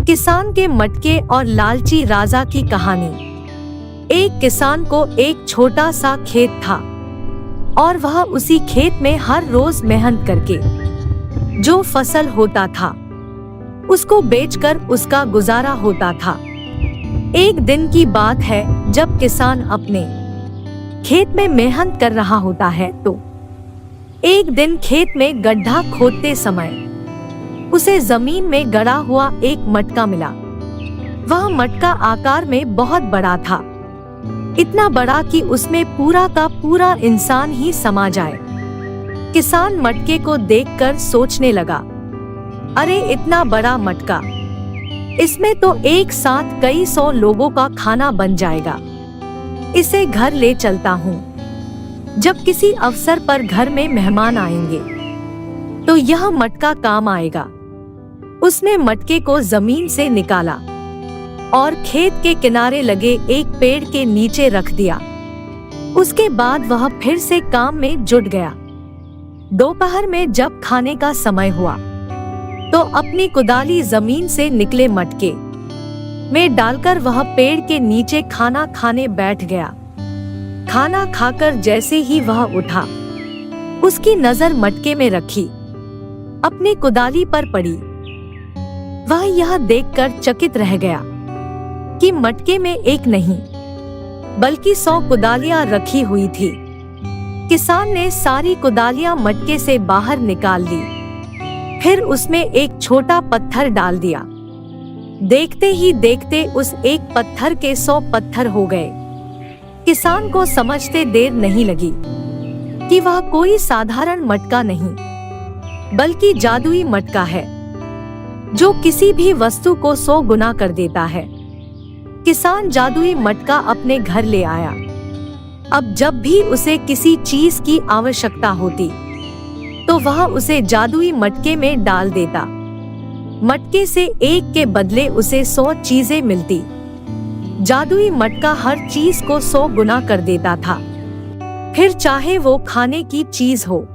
किसान के मटके और लालची राजा की कहानी। एक किसान को एक छोटा सा खेत था और वह उसी खेत में हर रोज मेहनत करके जो फसल होता था उसको बेचकर उसका गुजारा होता था। एक दिन की बात है जब किसान अपने खेत में मेहनत कर रहा होता है तो एक दिन खेत में गड्ढा खोदते समय उसे जमीन में गड़ा हुआ एक मटका मिला। वह मटका आकार में बहुत बड़ा था, इतना बड़ा कि उसमें पूरा का पूरा इंसान ही समा जाए। किसान मटके को देखकर सोचने लगा, अरे इतना बड़ा मटका, इसमें तो एक साथ कई 100 लोगों का खाना बन जाएगा। इसे घर ले चलता हूँ, जब किसी अवसर पर घर में मेहमान आएंगे तो यह मटका काम आएगा। उसने मटके को जमीन से निकाला और खेत के किनारे लगे एक पेड़ के नीचे रख दिया। उसके बाद वह फिर से काम में जुट गया। दोपहर में जब खाने का समय हुआ तो अपनी कुदाली जमीन से निकले मटके में डालकर वह पेड़ के नीचे खाना खाने बैठ गया। खाना खाकर जैसे ही वह उठा, उसकी नजर मटके में रखी, अपनी कुदाली पर पड़ी। वह यह देखकर चकित रह गया कि मटके में एक नहीं बल्कि 100 कुदालियां रखी हुई थी। किसान ने सारी कुदालियां मटके से बाहर निकाल ली, फिर उसमें एक छोटा पत्थर डाल दिया। देखते ही देखते उस एक पत्थर के 100 पत्थर हो गए। किसान को समझते देर नहीं लगी कि वह कोई साधारण मटका नहीं बल्कि जादुई मटका है जो किसी भी वस्तु को 100 गुना कर देता है। किसान जादुई मटका अपने घर ले आया। अब जब भी उसे किसी चीज की आवश्यकता होती तो वह उसे जादुई मटके में डाल देता। मटके से एक के बदले उसे 100 चीजें मिलती। जादुई मटका हर चीज को 100 गुना कर देता था, फिर चाहे वो खाने की चीज हो,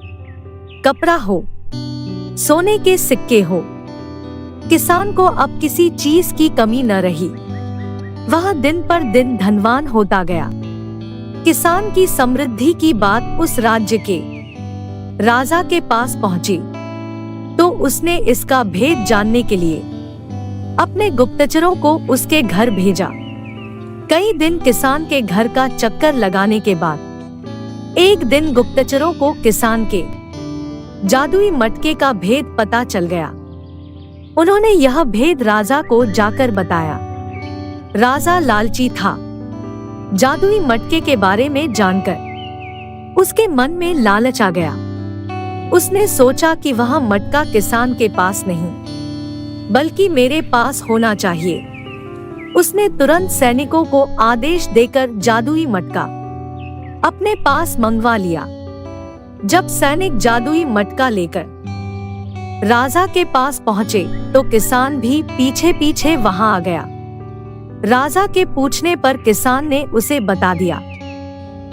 कपड़ा हो, सोने के सिक्के हो। किसान को अब किसी चीज की कमी न रही। वह दिन पर दिन धनवान होता गया। किसान की समृद्धि की बात उस राज्य के राजा के पास पहुंची तो उसने इसका भेद जानने के लिए अपने गुप्तचरों को उसके घर भेजा। कई दिन किसान के घर का चक्कर लगाने के बाद एक दिन गुप्तचरों को किसान के जादुई मटके का भेद पता चल गया। उन्होंने यह भेद राजा को जाकर बताया। राजा लालची था। जादुई मटके के बारे में जानकर उसके मन में लालच आ गया। उसने सोचा कि वह मटका किसान के पास नहीं बल्कि मेरे पास होना चाहिए। उसने तुरंत सैनिकों को आदेश देकर जादुई मटका अपने पास मंगवा लिया। जब सैनिक जादुई मटका लेकर राजा के पास पहुंचे तो किसान भी पीछे पीछे वहां आ गया। राजा के पूछने पर किसान ने उसे बता दिया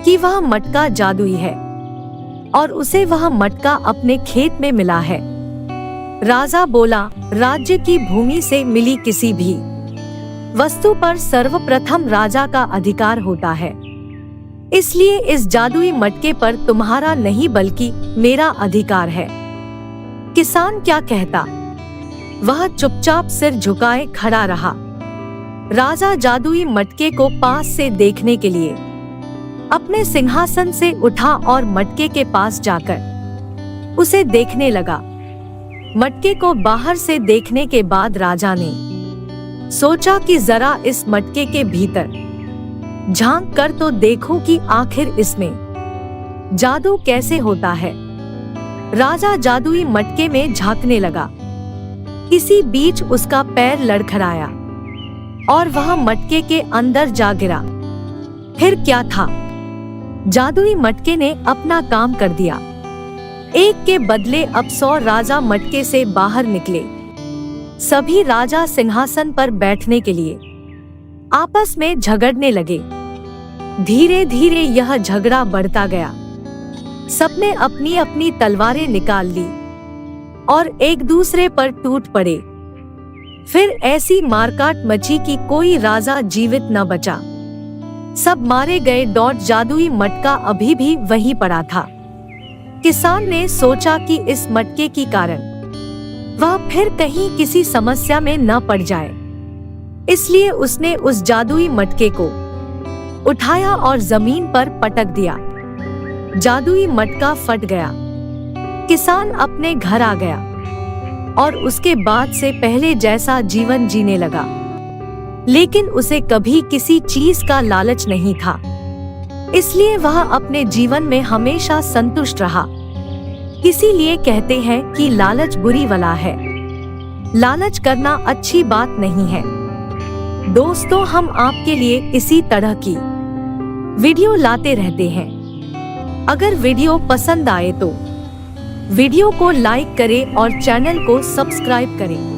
कि वह मटका जादुई है और उसे वह मटका अपने खेत में मिला है। राजा बोला, राज्य की भूमि से मिली किसी भी वस्तु पर सर्वप्रथम राजा का अधिकार होता है, इसलिए इस जादुई मटके पर तुम्हारा नहीं बल्कि मेरा अधिकार है। किसान क्या कहता, वह चुपचाप सिर झुकाए खड़ा रहा। राजा जादुई मटके को पास से देखने के लिए अपने सिंहासन से उठा और मटके के पास जाकर उसे देखने लगा। मटके को बाहर से देखने के बाद राजा ने सोचा कि जरा इस मटके के भीतर झांक कर तो देखूं कि आखिर इसमें जादू कैसे होता है। राजा जादुई मटके में झांकने लगा। इसी बीच उसका पैर लड़खड़ाया और वह मटके के अंदर जा गिरा। फिर क्या था, जादुई मटके ने अपना काम कर दिया। एक के बदले अब 100 राजा मटके से बाहर निकले। सभी राजा सिंहासन पर बैठने के लिए आपस में झगड़ने लगे। धीरे धीरे यह झगड़ा बढ़ता गया। सबने अपनी अपनी तलवारें निकाल ली और एक दूसरे पर टूट पड़े। फिर ऐसी मारकाट मची कि कोई राजा जीवित न बचा। सब मारे गए। जादुई मटका अभी भी वहीं पड़ा था। किसान ने सोचा कि इस मटके के कारण वह फिर कहीं किसी समस्या में न पड़ जाए, इसलिए उसने उस जादुई मटके को उठाया और जमीन पर पटक दिया। जादुई मटका फट गया। किसान अपने घर आ गया और उसके बाद से पहले जैसा जीवन जीने लगा, लेकिन उसे कभी किसी चीज का लालच नहीं था, इसलिए वह अपने जीवन में हमेशा संतुष्ट रहा। इसीलिए कहते हैं कि लालच बुरी बला है। लालच करना अच्छी बात नहीं है। दोस्तों, हम आपके लिए इसी तरह की वीडियो लाते रहते हैं। अगर वीडियो पसंद आए तो वीडियो को लाइक करें और चैनल को सब्सक्राइब करें।